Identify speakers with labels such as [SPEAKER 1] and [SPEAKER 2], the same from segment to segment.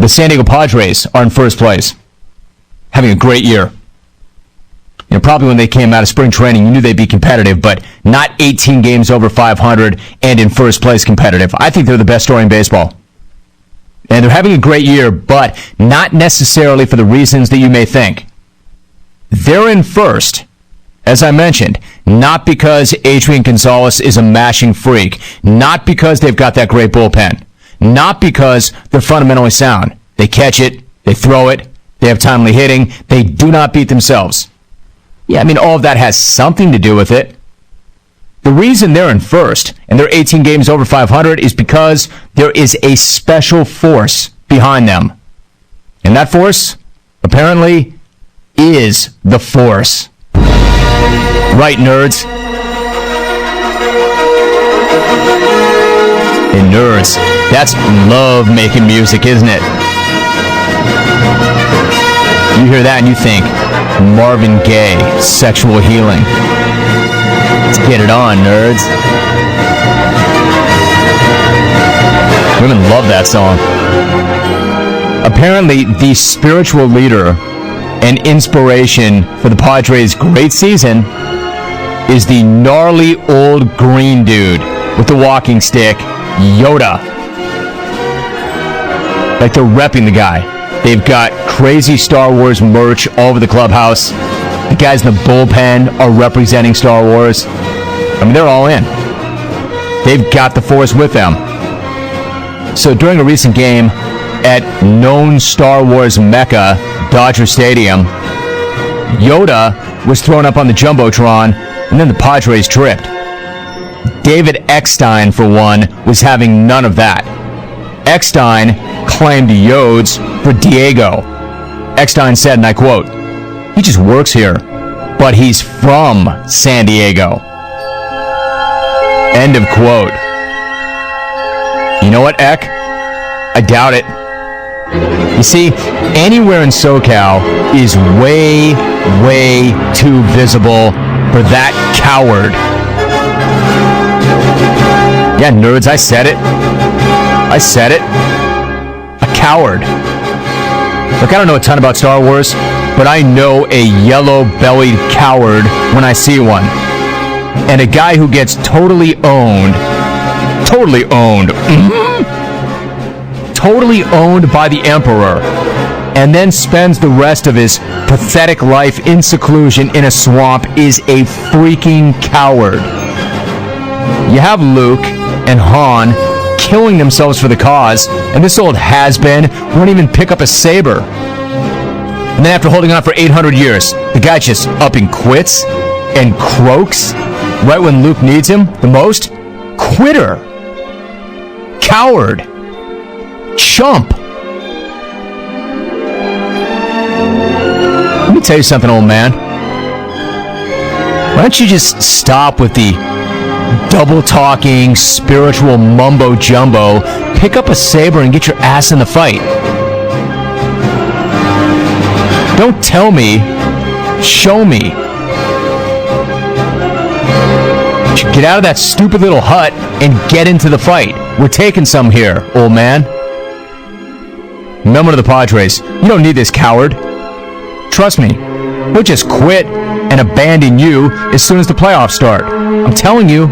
[SPEAKER 1] the San Diego Padres are in first place, having a great year. Probably when they came out of spring training, you knew they'd be competitive, but not 18 games over 500 and in first place competitive. I think they're the best story in baseball. And they're having a great year, but not necessarily for the reasons that you may think. They're in first, as I mentioned, not because Adrian Gonzalez is a mashing freak, not because they've got that great bullpen, not because they're fundamentally sound. They catch it, they throw it, they have timely hitting, they do not beat themselves. Yeah, I mean, all of that has something to do with it. The reason they're in first and they're 18 games over 500 is because there is a special force behind them. And that force, apparently, is the Force. Right, nerds? And nerds, that's love making music, isn't it? You hear that and you think, Marvin Gaye, sexual healing. Let's get it on, nerds. Women love that song. Apparently, the spiritual leader and inspiration for the Padres' great season is the gnarly old green dude with the walking stick, Yoda. Like they're repping the guy. They've got crazy Star Wars merch all over the clubhouse. The guys in the bullpen are representing Star Wars. I mean, they're all in. They've got the Force with them. So during a recent game at known Star Wars mecca, Dodger Stadium, Yoda was thrown up on the Jumbotron, and then the Padres tripped. David Eckstein, for one, was having none of that. Eckstein claimed Yodes for Diego. Eckstein said, and I quote, "He just works here, but he's from San Diego." End of quote. You know what, Eck? I doubt it. You see, anywhere in SoCal is way, way too visible for that coward. Yeah, nerds, I said it. I said it. A coward. Look, I don't know a ton about Star Wars, but I know a yellow-bellied coward when I see one. And a guy who gets totally owned by the Emperor, and then spends the rest of his pathetic life in seclusion in a swamp is a freaking coward. You have Luke and Han killing themselves for the cause, and this old has-been won't even pick up a saber. And then after holding on for 800 years, the guy just up and quits and croaks right when Luke needs him the most? Quitter. Coward. Chump. Let me tell you something, old man. Why don't you just stop with the double-talking, spiritual mumbo-jumbo, pick up a saber and get your ass in the fight. Don't tell me, show me. Get out of that stupid little hut and get into the fight. We're taking some here, old man. Member of the Padres, you don't need this coward. Trust me, he'll just quit and abandon you as soon as the playoffs start. I'm telling you,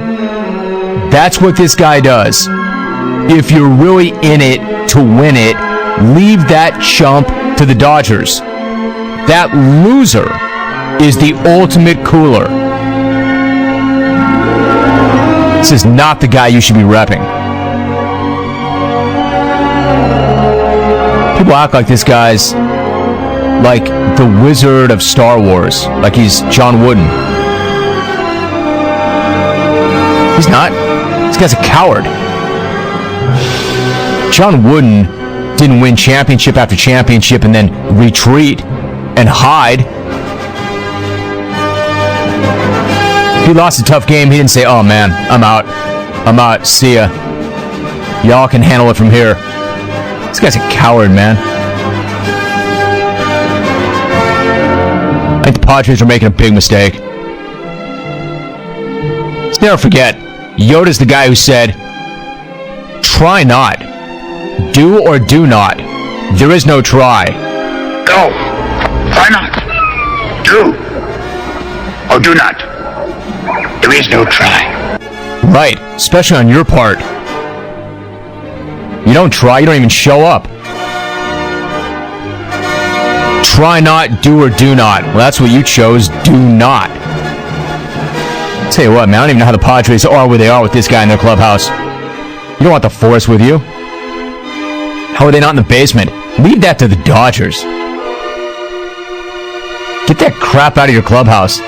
[SPEAKER 1] that's what this guy does. If you're really in it to win it, leave that chump to the Dodgers. That loser is the ultimate cooler. This is not the guy you should be repping. People act like this guy's like the Wizard of Star Wars, like he's John Wooden. He's not. This guy's a coward. John Wooden didn't win championship after championship and then retreat and hide. If he lost a tough game, he didn't say, "Oh man, I'm out, see ya. Y'all can handle it from here." This guy's a coward, man. I think the Padres are making a big mistake. Let's never forget, Yoda's the guy who said, "Try not. Do or do not. There is no try.
[SPEAKER 2] Go. Why not? Do. Or do not. There is no try.
[SPEAKER 1] Right, especially on your part. You don't try, you don't even show up. Try not, do or do not. Well, that's what you chose, do not. Tell you what, man, I don't even know how the Padres are where they are with this guy in their clubhouse. You don't want the force with you. How are they not in the basement? Leave that to the Dodgers. Get that crap out of your clubhouse.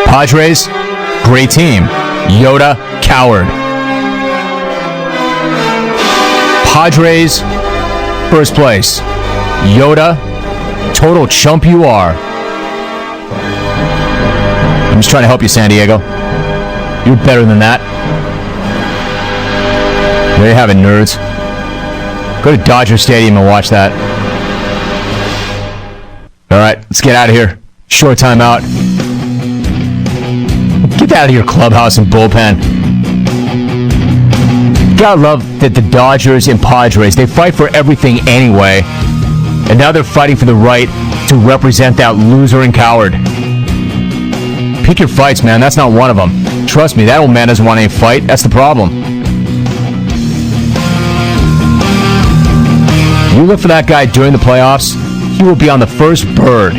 [SPEAKER 1] Padres, great team. Yoda, coward. Padres, first place. Yoda, total chump you are. I'm just trying to help you, San Diego. You're better than that. There you have it, nerds. Go to Dodger Stadium and watch that. Alright, let's get out of here. Short time out. Get out of your clubhouse and bullpen. Gotta love that the Dodgers and Padres, they fight for everything anyway. And now they're fighting for the right to represent that loser and coward. Pick your fights, man. That's not one of them. Trust me, that old man doesn't want any fight. That's the problem. You look for that guy during the playoffs, he will be on the first bird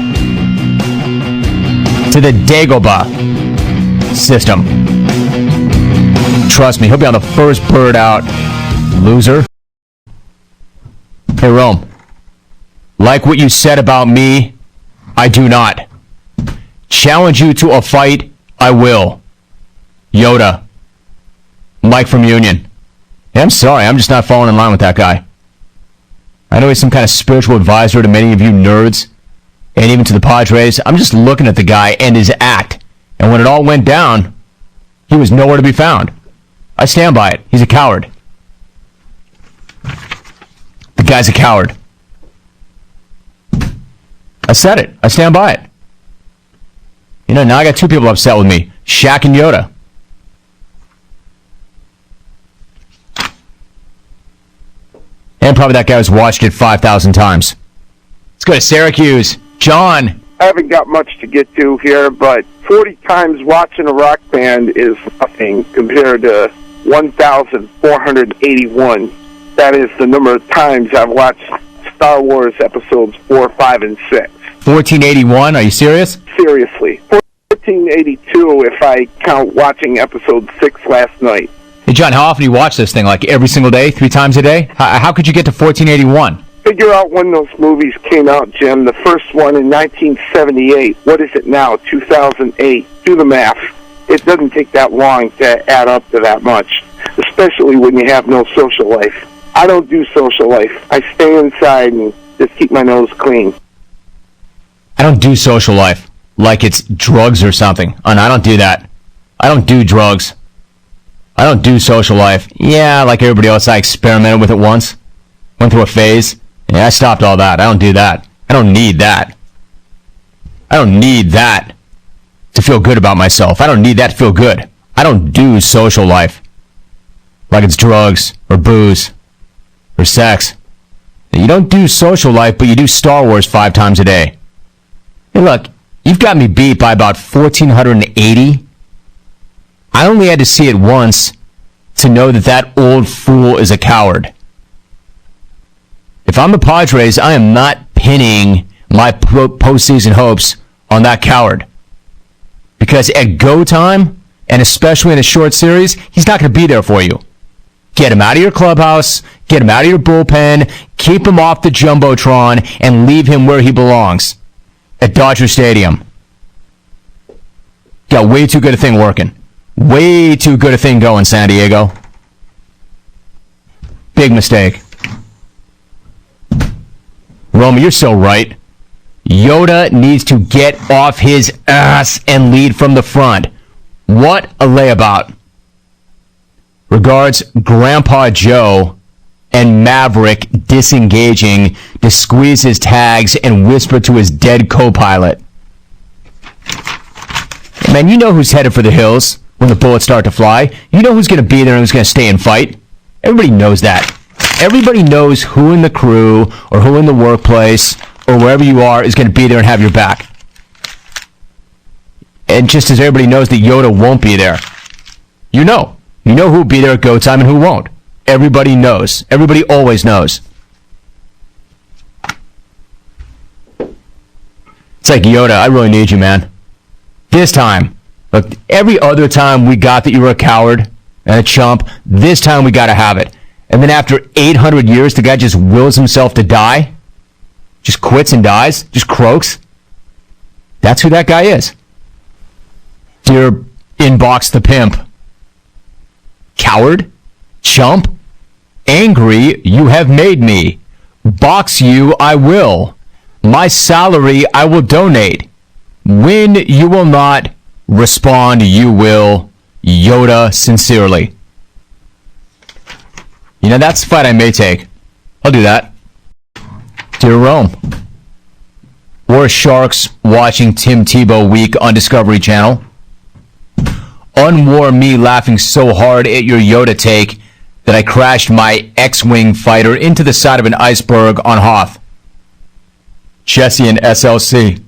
[SPEAKER 1] to the Dagobah system. Trust me, he'll be on the first bird out. Loser. Hey, Rome. Like what you said about me, I do not. Challenge you to a fight, I will. Yoda. Mike from Union. Hey, I'm sorry, I'm just not falling in line with that guy. I know he's some kind of spiritual advisor to many of you nerds, and even to the Padres. I'm just looking at the guy and his act. And when it all went down, he was nowhere to be found. I stand by it. He's a coward. The guy's a coward. I said it. I stand by it. You know, now I got two people upset with me. Shaq and Yoda. And probably that guy who's watched it 5,000 times. Let's go to Syracuse. John.
[SPEAKER 3] I haven't got much to get to here, but 40 times watching a rock band is nothing compared to 1,481. That is the number of times I've watched Star Wars episodes 4, 5, and 6.
[SPEAKER 1] 1481? Are you serious?
[SPEAKER 3] Seriously. 1482 if I count watching episode 6 last night.
[SPEAKER 1] Hey, John, how often do you watch this thing? Like every single day? 3 times a day? How could you get to 1481?
[SPEAKER 3] Figure out when those movies came out, Jim. The first one in 1978. What is it now? 2008. Do the math. It doesn't take that long to add up to that much, especially when you have no social life. I don't do social life. I stay inside and just keep my nose clean.
[SPEAKER 1] I don't do social life like it's drugs or something. And I don't do that. I don't do drugs. I don't do social life. Yeah, like everybody else, I experimented with it once. Went through a phase. Yeah, I stopped all that. I don't do that. I don't need that. I don't need that to feel good about myself. I don't need that to feel good. I don't do social life like it's drugs or booze or sex. You don't do social life, but you do Star Wars 5 times a day. Hey, look, you've got me beat by about 1,480. I only had to see it once to know that that old fool is a coward. If I'm the Padres, I am not pinning my postseason hopes on that coward. Because at go time, and especially in a short series, he's not going to be there for you. Get him out of your clubhouse, get him out of your bullpen, keep him off the Jumbotron, and leave him where he belongs, at Dodger Stadium. Got way too good a thing working. Way too good a thing going, San Diego. Big mistake. Romy, you're so right. Yoda needs to get off his ass and lead from the front. What a layabout. Regards, Grandpa Joe, and Maverick disengaging to squeeze his tags and whisper to his dead co-pilot. Man, you know who's headed for the hills when the bullets start to fly. You know who's going to be there and who's going to stay and fight. Everybody knows that. Everybody knows who in the crew or who in the workplace or wherever you are is going to be there and have your back. And just as everybody knows that Yoda won't be there, you know who will be there at go time and who won't. Everybody knows. Everybody always knows. It's like, Yoda, I really need you, man. This time. Look, every other time we got that you were a coward and a chump, this time we got to have it. And then after 800 years, the guy just wills himself to die? Just quits and dies? Just croaks? That's who that guy is. Dear Inbox the Pimp. Coward? Chump? Angry, you have made me. Box you, I will. My salary, I will donate. Win, you will not. Respond, you will. Yoda, sincerely. You know, that's a fight I may take. I'll do that. Dear Rome. Or Sharks watching Tim Tebow week on Discovery Channel. Unwar me laughing so hard at your Yoda take that I crashed my X-Wing fighter into the side of an iceberg on Hoth. Jesse and SLC.